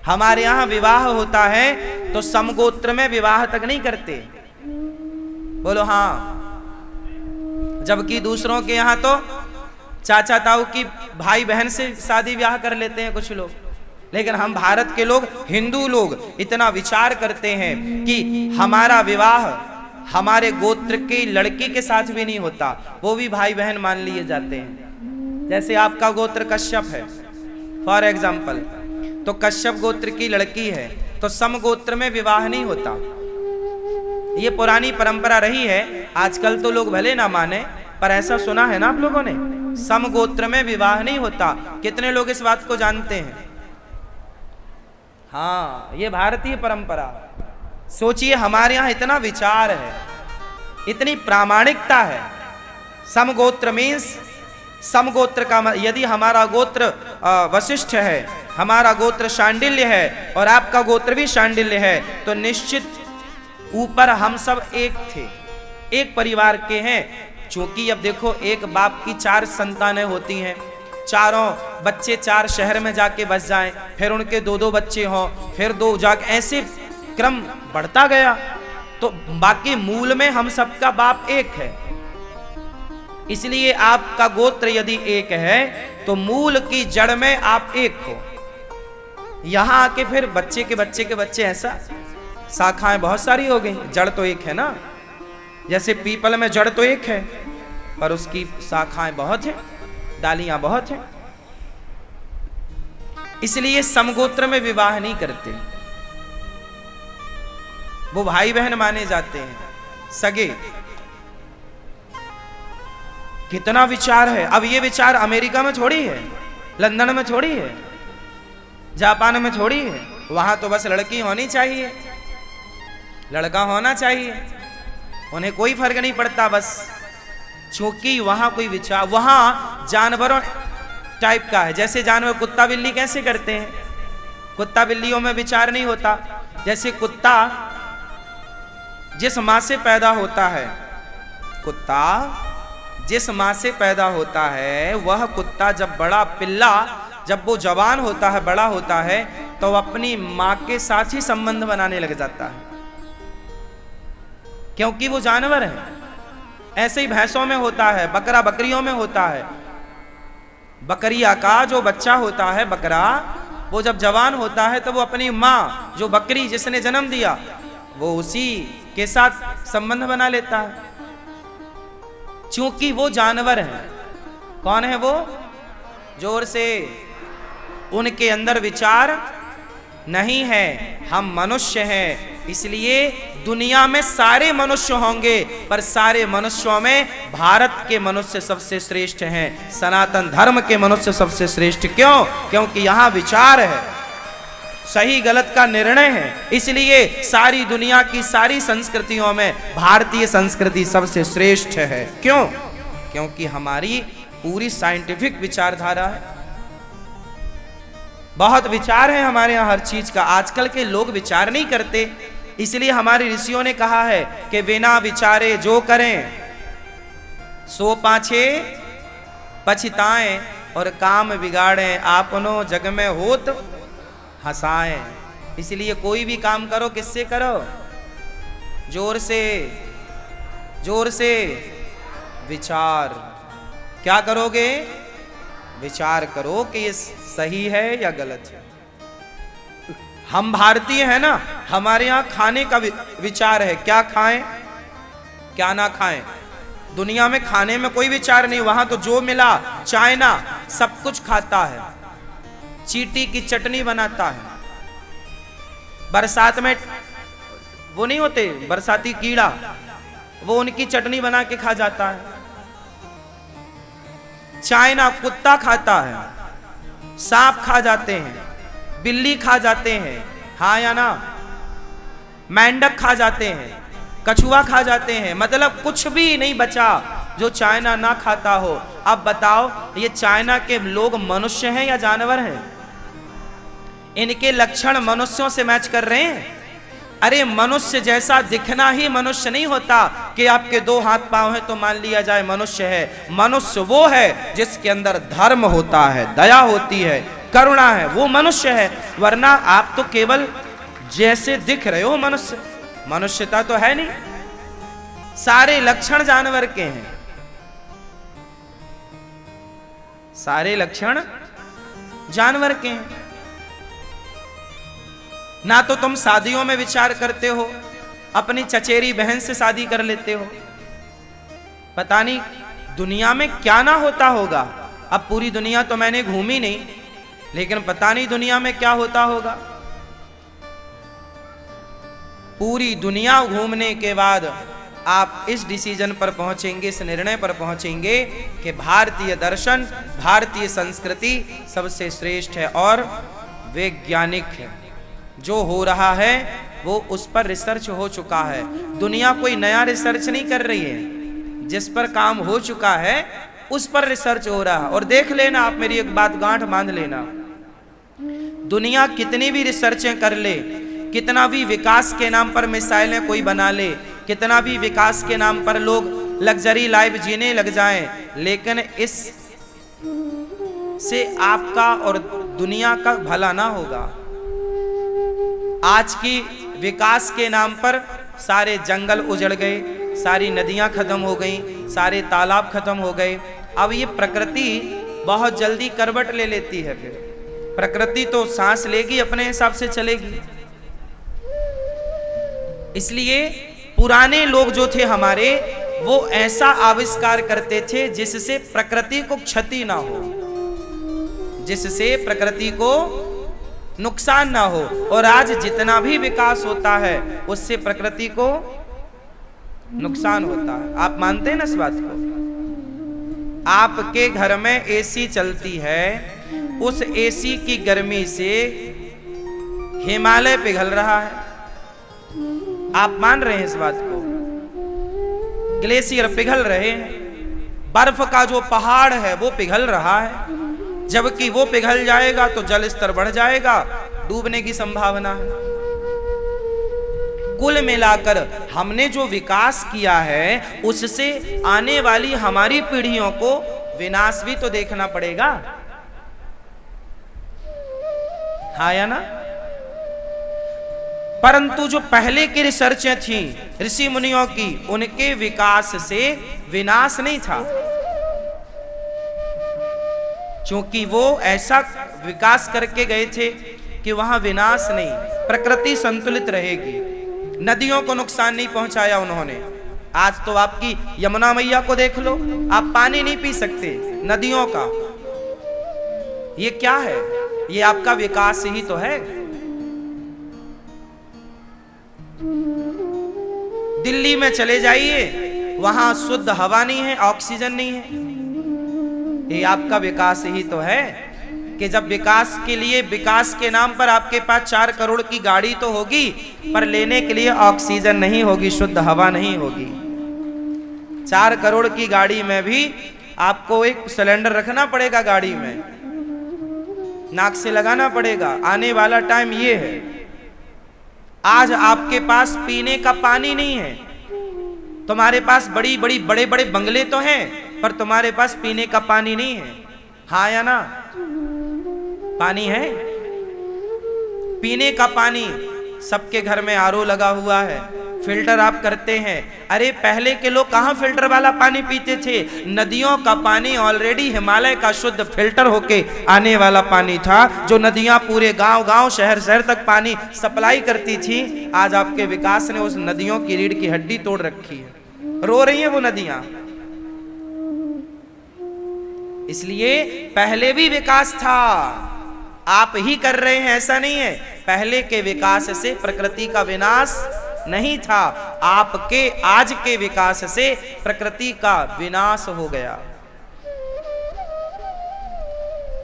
हमारे यहाँ विवाह होता है तो समगोत्र में विवाह तक नहीं करते, बोलो हाँ। जबकि दूसरों के यहाँ तो चाचा ताऊ की भाई बहन से शादी ब्याह कर लेते हैं कुछ लोग, लेकिन हम भारत के लोग, हिंदू लोग इतना विचार करते हैं कि हमारा विवाह हमारे गोत्र की लड़की के साथ भी नहीं होता, वो भी भाई बहन मान लिए जाते हैं। जैसे आपका गोत्र कश्यप है फॉर एग्जाम्पल, तो कश्यप गोत्र की लड़की है तो समगोत्र में विवाह नहीं होता। ये पुरानी परंपरा रही है, आजकल तो लोग भले ना माने पर ऐसा सुना है ना आप लोगों ने, समगोत्र में विवाह नहीं होता। कितने लोग इस बात को जानते हैं? हाँ, ये भारतीय परंपरा। सोचिए हमारे यहाँ इतना विचार है, इतनी प्रामाणिकता है। समगोत्र मीन्स, समगोत्र का यदि हमारा गोत्र वशिष्ठ है, हमारा गोत्र शांडिल्य है और आपका गोत्र भी शांडिल्य है, तो निश्चित ऊपर हम सब एक थे, एक परिवार के हैं। क्योंकि अब देखो एक बाप की 4 संतानें होती हैं, चारों बच्चे 4 शहर में जाके बस जाएं, फिर उनके 2-2 बच्चे हों, फिर 2 जाके, ऐसे क्रम बढ़ता गया, तो बाकी मूल में हम सबका बाप एक है। इसलिए आपका गोत्र यदि एक है तो मूल की जड़ में आप एक हो। यहां आके फिर बच्चे के बच्चे के बच्चे, ऐसा शाखाएं बहुत सारी हो गई, जड़ तो एक है ना। जैसे पीपल में जड़ तो एक है पर उसकी शाखाएं बहुत हैं, डालियां बहुत हैं। इसलिए समगोत्र में विवाह नहीं करते, वो भाई बहन माने जाते हैं, सगे। कितना विचार है। अब ये विचार अमेरिका में थोड़ी है, लंदन में थोड़ी है, जापान में थोड़ी है। वहां तो बस लड़की होनी चाहिए, लड़का होना चाहिए, उन्हें कोई फर्क नहीं पड़ता बस। क्योंकि वहां कोई विचार, वहां जानवरों टाइप का है। जैसे जानवर कुत्ता बिल्ली कैसे करते हैं, कुत्ता बिल्लियों में विचार नहीं होता। जैसे कुत्ता जिस माँ से पैदा होता है, कुत्ता जिस माँ से पैदा होता है, वह कुत्ता जब बड़ा पिल्ला, जब वो जवान होता है, बड़ा होता है, तो अपनी माँ के साथ ही संबंध बनाने लग जाता है, क्योंकि वो जानवर है। ऐसे ही भैंसों में होता है, बकरा बकरियों में होता है। बकरिया का जो बच्चा होता है, बकरा, वो जब जवान होता है तो वो अपनी माँ, जो बकरी जिसने जन्म दिया, वो उसी के साथ संबंध बना लेता है, क्योंकि वो जानवर है। कौन है वो? जोर से। उनके अंदर विचार नहीं है, हम मनुष्य हैं। इसलिए दुनिया में सारे मनुष्य होंगे, पर सारे मनुष्यों में भारत के मनुष्य सबसे श्रेष्ठ हैं, सनातन धर्म के मनुष्य सबसे श्रेष्ठ। क्यों? क्योंकि यहाँ विचार है, सही गलत का निर्णय है। इसलिए सारी दुनिया की सारी संस्कृतियों में भारतीय संस्कृति सबसे श्रेष्ठ है। क्यों? क्योंकि हमारी पूरी साइंटिफिक विचारधारा है, बहुत विचार है हमारे यहाँ हर चीज का। आजकल के लोग विचार नहीं करते, इसलिए हमारे ऋषियों ने कहा है कि बिना विचारे जो करें सो पाछे पछताएं, और काम बिगाड़ें आपनो जग में होत हंसाएं। इसलिए कोई भी काम करो, किससे करो? जोर से, जोर से विचार। क्या करोगे? विचार करो कि ये सही है या गलत है। हम भारतीय हैं ना, हमारे यहाँ खाने का विचार है, क्या खाएं क्या ना खाएं। दुनिया में खाने में कोई विचार नहीं, वहां तो जो मिला, चाइना सब कुछ खाता है, चींटी की चटनी बनाता है। बरसात में वो नहीं होते बरसाती कीड़ा, वो उनकी चटनी बना के खा जाता है। चाइना कुत्ता खाता है, सांप खा जाते हैं, बिल्ली खा जाते हैं, हाँ या ना, मेंढक खा जाते हैं, कछुआ खा जाते हैं। मतलब कुछ भी नहीं बचा जो चाइना ना खाता हो। अब बताओ ये चाइना के लोग मनुष्य हैं या जानवर हैं? इनके लक्षण मनुष्यों से मैच कर रहे हैं? अरे मनुष्य जैसा दिखना ही मनुष्य नहीं होता कि आपके 2 हाथ पांव हैं तो मान लिया जाए मनुष्य है। मनुष्य वो है जिसके अंदर धर्म होता है, दया होती है, करुणा है, वो मनुष्य है। वरना आप तो केवल जैसे दिख रहे हो मनुष्य, मनुष्यता तो है नहीं, सारे लक्षण जानवर के हैं, सारे लक्षण जानवर के हैं। ना तो तुम शादियों में विचार करते हो, अपनी चचेरी बहन से शादी कर लेते हो, पता नहीं दुनिया में क्या ना होता होगा। अब पूरी दुनिया तो मैंने घूमी नहीं, लेकिन पता नहीं दुनिया में क्या होता होगा। पूरी दुनिया घूमने के बाद आप इस डिसीजन पर पहुंचेंगे, इस निर्णय पर पहुंचेंगे कि भारतीय दर्शन, भारतीय संस्कृति सबसे श्रेष्ठ है और वैज्ञानिक है। जो हो रहा है वो उस पर रिसर्च हो चुका है। दुनिया कोई नया रिसर्च नहीं कर रही है, जिस पर काम हो चुका है उस पर रिसर्च हो रहा है। और देख लेना, आप मेरी एक बात गांठ बांध लेना, दुनिया कितनी भी रिसर्चें कर ले, कितना भी विकास के नाम पर मिसाइलें कोई बना ले, कितना भी विकास के नाम पर लोग लग्जरी लाइफ जीने लग जाएं, लेकिन इस से आपका और दुनिया का भला ना होगा। आज की विकास के नाम पर सारे जंगल उजड़ गए, सारी नदियां खत्म हो गई, सारे तालाब खत्म हो गए। अब ये प्रकृति बहुत जल्दी करवट ले लेती है, फिर प्रकृति तो सांस लेगी, अपने हिसाब से चलेगी। इसलिए पुराने लोग जो थे हमारे, वो ऐसा आविष्कार करते थे जिससे प्रकृति को क्षति ना हो, जिससे प्रकृति को नुकसान ना हो। और आज जितना भी विकास होता है उससे प्रकृति को नुकसान होता है। आप मानते हैं ना इस बात को? आपके घर में एसी चलती है, उस एसी की गर्मी से हिमालय पिघल रहा है। आप मान रहे हैं इस बात को? ग्लेशियर पिघल रहे हैं, बर्फ का जो पहाड़ है वो पिघल रहा है। जबकि वो पिघल जाएगा तो जल स्तर बढ़ जाएगा, डूबने की संभावना है। कुल मिलाकर हमने जो विकास किया है उससे आने वाली हमारी पीढ़ियों को विनाश भी तो देखना पड़ेगा, हाँ या ना? परंतु जो पहले की रिसर्चें थी ऋषि मुनियों की, उनके विकास से विनाश नहीं था, क्योंकि वो ऐसा विकास करके गए थे कि वहां विनाश नहीं, प्रकृति संतुलित रहेगी। नदियों को नुकसान नहीं पहुंचाया उन्होंने। आज तो आपकी यमुना मैया को देख लो, आप पानी नहीं पी सकते नदियों का। ये क्या है? ये आपका विकास ही तो है। दिल्ली में चले जाइए, वहां शुद्ध हवा नहीं है, ऑक्सीजन नहीं है। ये आपका विकास ही तो है कि जब विकास के लिए, विकास के नाम पर आपके पास 4 करोड़ की गाड़ी तो होगी, पर लेने के लिए ऑक्सीजन नहीं होगी, शुद्ध हवा नहीं होगी। 4 करोड़ की गाड़ी में भी आपको एक सिलेंडर रखना पड़ेगा, गाड़ी में नाक से लगाना पड़ेगा। आने वाला टाइम ये है। आज आपके पास पीने का पानी नहीं है, तुम्हारे पास बड़ी बड़ी बड़े बड़े बंगले तो हैं, पर तुम्हारे पास पीने का पानी नहीं है, हाँ या ना? पानी है, पीने का पानी सबके घर में आरओ लगा हुआ है, फिल्टर आप करते हैं। अरे पहले के लोग कहां फिल्टर वाला पानी पीते थे? नदियों का पानी ऑलरेडी हिमालय का शुद्ध फिल्टर होके आने वाला पानी था, जो नदियां पूरे गांव गांव शहर शहर तक पानी सप्लाई करती थी। आज आपके विकास ने उस नदियों की रीढ़ की हड्डी तोड़ रखी है, रो रही है वो नदियां। इसलिए पहले भी विकास था, आप ही कर रहे हैं ऐसा नहीं है। पहले के विकास से प्रकृति का विनाश नहीं था, आपके आज के विकास से प्रकृति का विनाश हो गया।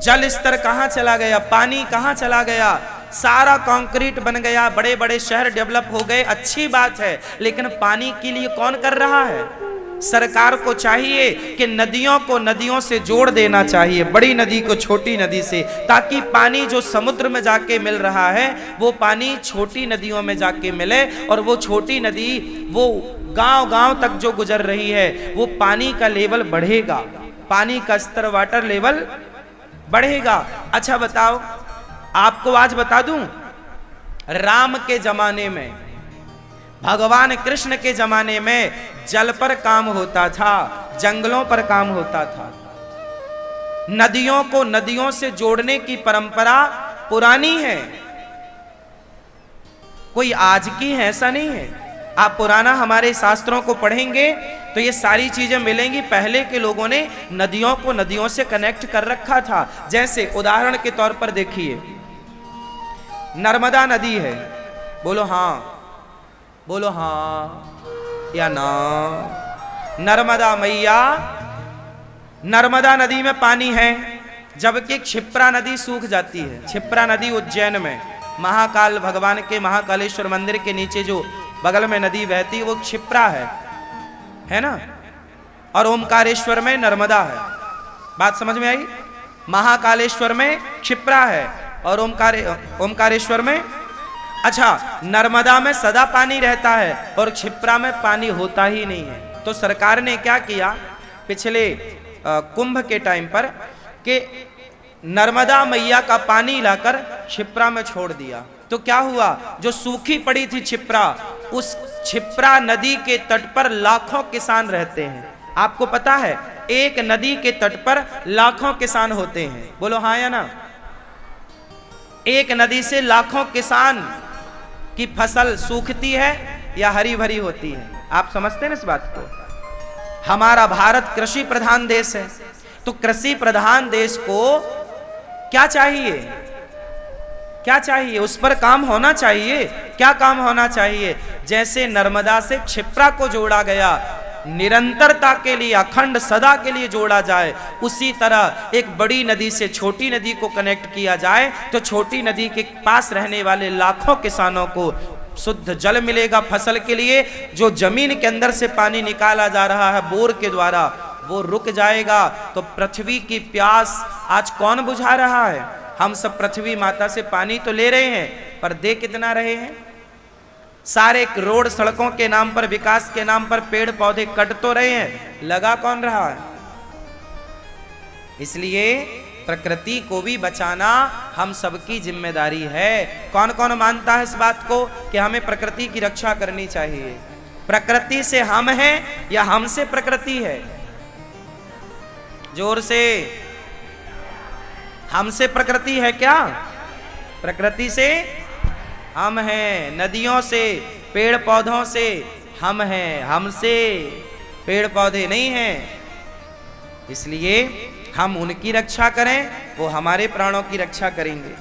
जल स्तर कहां चला गया, पानी कहां चला गया, सारा कंक्रीट बन गया, बड़े बड़े शहर डेवलप हो गए, अच्छी बात है। लेकिन पानी के लिए कौन कर रहा है? सरकार को चाहिए कि नदियों को नदियों से जोड़ देना चाहिए, बड़ी नदी को छोटी नदी से, ताकि पानी जो समुद्र में जाके मिल रहा है वो पानी छोटी नदियों में जाके मिले, और वो छोटी नदी वो गांव गांव तक जो गुजर रही है वो पानी का लेवल बढ़ेगा, पानी का स्तर, वाटर लेवल बढ़ेगा। अच्छा बताओ, आपको आज बता दूं, राम के जमाने में, भगवान कृष्ण के जमाने में जल पर काम होता था, जंगलों पर काम होता था। नदियों को नदियों से जोड़ने की परंपरा पुरानी है, कोई आज की है ऐसा नहीं है। आप पुराना हमारे शास्त्रों को पढ़ेंगे तो ये सारी चीजें मिलेंगी। पहले के लोगों ने नदियों को नदियों से कनेक्ट कर रखा था। जैसे उदाहरण के तौर पर देखिए, नर्मदा नदी है, बोलो हाँ, बोलो हाँ या ना। नर्मदा मैया, नर्मदा नदी में पानी है, जबकि क्षिप्रा नदी सूख जाती है। क्षिप्रा नदी उज्जैन में महाकाल भगवान के महाकालेश्वर मंदिर के नीचे जो बगल में नदी बहती है वो क्षिप्रा है ना। और ओमकारेश्वर में नर्मदा है। बात समझ में आई? महाकालेश्वर में क्षिप्रा है और ओमकारेश्वर में, अच्छा, नर्मदा में सदा पानी रहता है और क्षिप्रा में पानी होता ही नहीं है। तो सरकार ने क्या किया पिछले कुंभ के टाइम पर कि नर्मदा मैया का पानी लाकर क्षिप्रा में छोड़ दिया। तो क्या हुआ, जो सूखी पड़ी थी क्षिप्रा, उस क्षिप्रा नदी के तट पर लाखों किसान रहते हैं। आपको पता है एक नदी के तट पर लाखों किसान होते हैं, बोलो हाँ या ना। एक नदी से लाखों किसान की फसल सूखती है या हरी भरी होती है। आप समझते हैं ना इस बात को? हमारा भारत कृषि प्रधान देश है, तो कृषि प्रधान देश को क्या चाहिए? क्या चाहिए? उस पर काम होना चाहिए। क्या काम होना चाहिए? जैसे नर्मदा से क्षिप्रा को जोड़ा गया, निरंतरता के लिए, अखंड सदा के लिए जोड़ा जाए, उसी तरह एक बड़ी नदी से छोटी नदी को कनेक्ट किया जाए तो छोटी नदी के पास रहने वाले लाखों किसानों को शुद्ध जल मिलेगा फसल के लिए। जो जमीन के अंदर से पानी निकाला जा रहा है बोर के द्वारा, वो रुक जाएगा। तो पृथ्वी की प्यास आज कौन बुझा रहा है? हम सब पृथ्वी माता से पानी तो ले रहे हैं, पर दे कितना रहे हैं? सारे रोड सड़कों के नाम पर, विकास के नाम पर पेड़ पौधे कट तो रहे हैं, लगा कौन रहा है? इसलिए प्रकृति को भी बचाना हम सबकी जिम्मेदारी है। कौन कौन मानता है इस बात को कि हमें प्रकृति की रक्षा करनी चाहिए? प्रकृति से हम हैं या हमसे प्रकृति है? जोर से, हमसे प्रकृति है क्या? प्रकृति से हम हैं, नदियों से, पेड़ पौधों से हम हैं, हमसे पेड़ पौधे नहीं हैं। इसलिए हम उनकी रक्षा करें, वो हमारे प्राणों की रक्षा करेंगे।